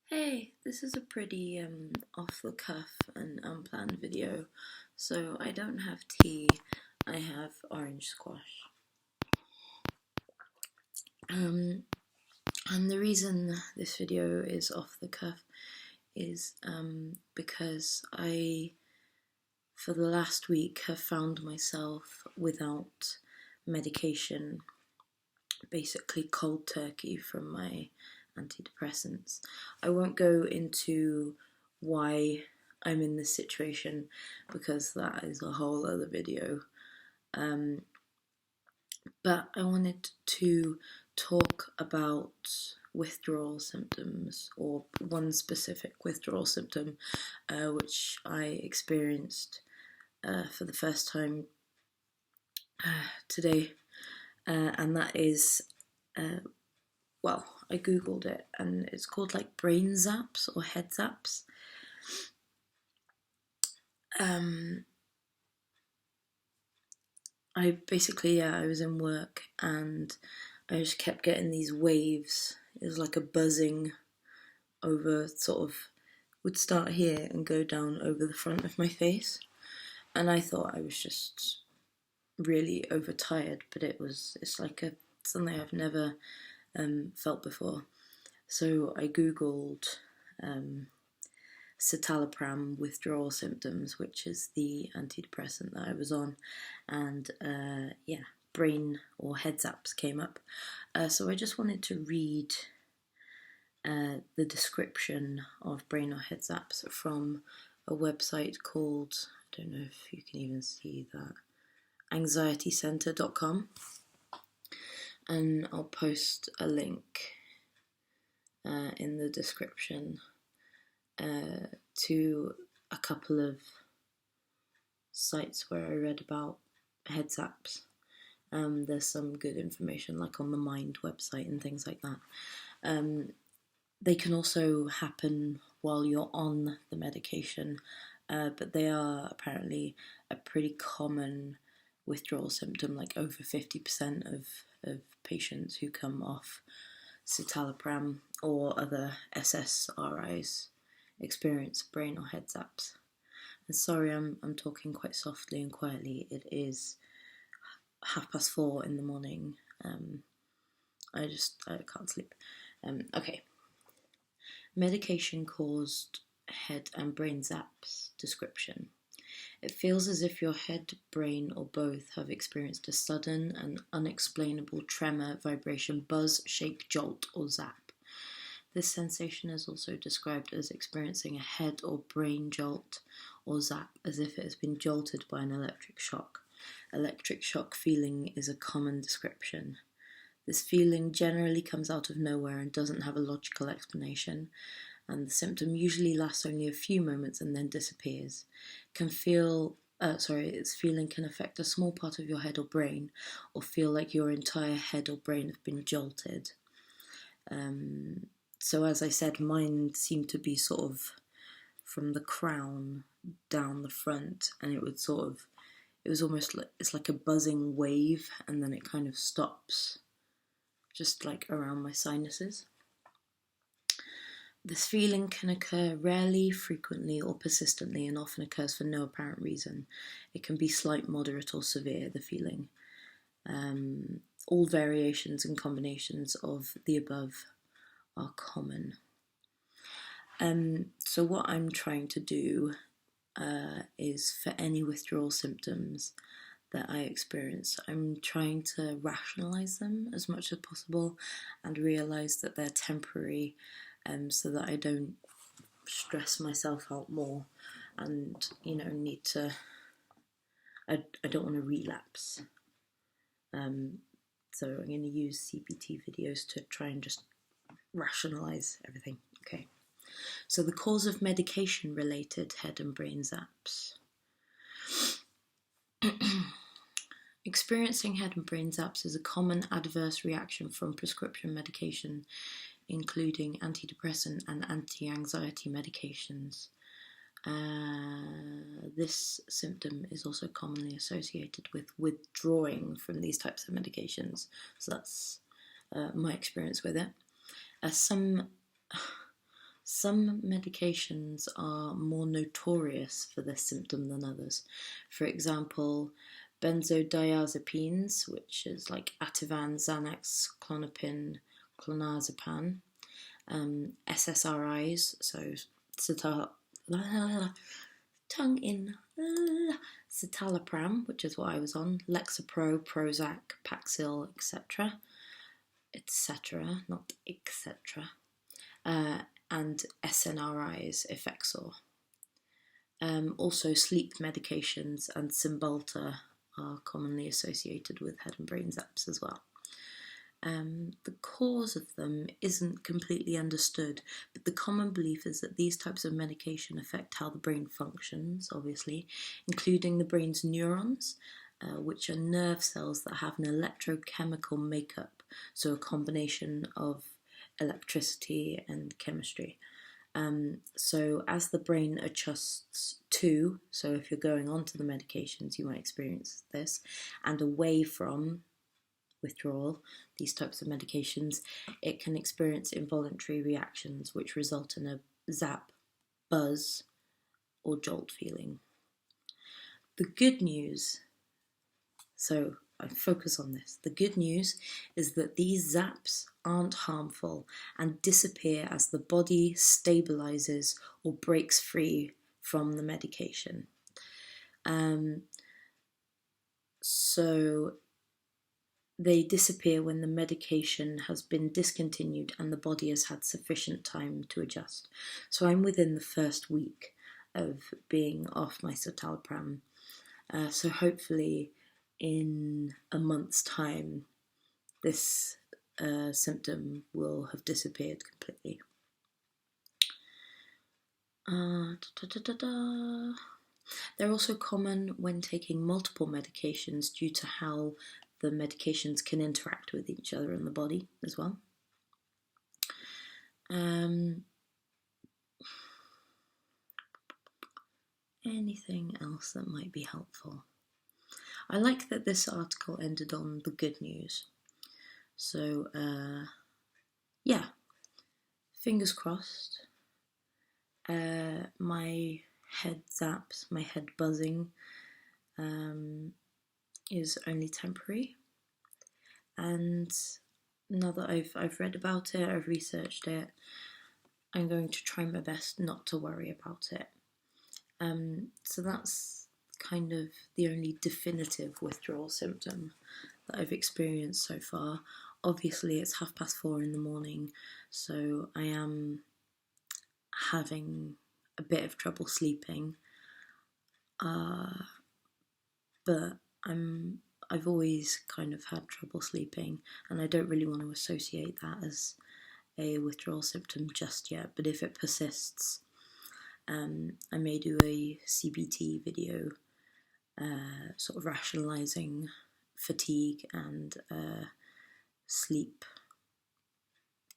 Hey, this is a pretty off the cuff and unplanned video. So I don't have tea, I have orange squash. And the reason this video is off the cuff is because I, for the last week, have found myself without medication, basically cold turkey from my antidepressants. I won't go into why I'm in this situation because that is a whole other video. But I wanted to talk about withdrawal symptoms, or one specific withdrawal symptom which I experienced for the first time today, and that is I googled it and it's called like brain zaps or head zaps. I was in work and I just kept getting these waves. It was like a buzzing over, sort of would start here and go down over the front of my face, and I thought I was just really overtired, but it's like something I've never felt before. So I googled Citalopram withdrawal symptoms, which is the antidepressant that I was on, and brain or head zaps came up. So I just wanted to read the description of brain or head zaps from a website called, I don't know if you can even see that, anxietycenter.com, and I'll post a link in the description to a couple of sites where I read about head zaps. There's some good information, like on the Mind website and things like that. They can also happen while you're on the medication, but they are apparently a pretty common withdrawal symptom. Like over 50% of patients who come off Citalopram or other SSRIs experience brain or head zaps. And sorry, I'm talking quite softly and quietly. It is 4:30 in the morning. I can't sleep. Okay. Medication caused head and brain zaps description. It feels as if your head, brain, or both have experienced a sudden and unexplainable tremor, vibration, buzz, shake, jolt, or zap. This sensation is also described as experiencing a head or brain jolt or zap, as if it has been jolted by an electric shock. Electric shock feeling is a common description. This feeling generally comes out of nowhere and doesn't have a logical explanation, and the symptom usually lasts only a few moments and then disappears. Its feeling can affect a small part of your head or brain, or feel like your entire head or brain have been jolted. So as I said, mine seemed to be sort of from the crown down the front, and it was almost like, it's like a buzzing wave, and then it kind of stops just like around my sinuses. This feeling can occur rarely, frequently, or persistently, and often occurs for no apparent reason. It can be slight, moderate, or severe, the feeling. All variations and combinations of the above are common. So what I'm trying to do is, for any withdrawal symptoms that I experience, I'm trying to rationalise them as much as possible and realise that they're temporary, so that I don't stress myself out more and, need to, I don't want to relapse. So I'm going to use CBT videos to try and just rationalise everything. Okay. So the cause of medication-related head and brain zaps. Experiencing head and brain zaps is a common adverse reaction from prescription medication, including antidepressant and anti-anxiety medications. This symptom is also commonly associated with withdrawing from these types of medications. So that's my experience with it. Some medications are more notorious for this symptom than others. For example, benzodiazepines, which is like Ativan, Xanax, Klonopin, clonazepam, SSRIs, so Citalopram, which is what I was on, Lexapro, Prozac, Paxil, etc., not etc., and SNRIs, Effexor. Also, sleep medications and Cymbalta are commonly associated with head and brain zaps as well. The cause of them isn't completely understood, but the common belief is that these types of medication affect how the brain functions, obviously, including the brain's neurons, which are nerve cells that have an electrochemical makeup, so a combination of electricity and chemistry. So as the brain adjusts to, so if you're going on to the medications, you might experience this, and away from withdrawal, these types of medications, it can experience involuntary reactions which result in a zap, buzz, or jolt feeling. The good news, so I focus on this, the good news is that these zaps aren't harmful and disappear as the body stabilizes or breaks free from the medication. So they disappear when the medication has been discontinued and the body has had sufficient time to adjust. So I'm within the first week of being off my citalopram. So hopefully in a month's time, this symptom will have disappeared completely. They're also common when taking multiple medications due to how the medications can interact with each other in the body as well. Anything else that might be helpful? I like that this article ended on the good news. So, yeah, fingers crossed. My head zaps, my head buzzing is only temporary. And now that I've read about it, I've researched it, I'm going to try my best not to worry about it. So that's kind of the only definitive withdrawal symptom that I've experienced so far. Obviously it's 4:30 in the morning, so I am having a bit of trouble sleeping, but I've always kind of had trouble sleeping, and I don't really want to associate that as a withdrawal symptom just yet, but if it persists, I may do a CBTea video sort of rationalising fatigue and sleep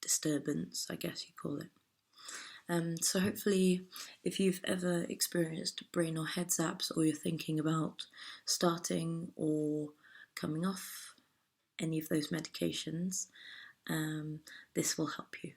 disturbance, I guess you call it. So hopefully, if you've ever experienced brain or head zaps, or you're thinking about starting or coming off any of those medications, this will help you.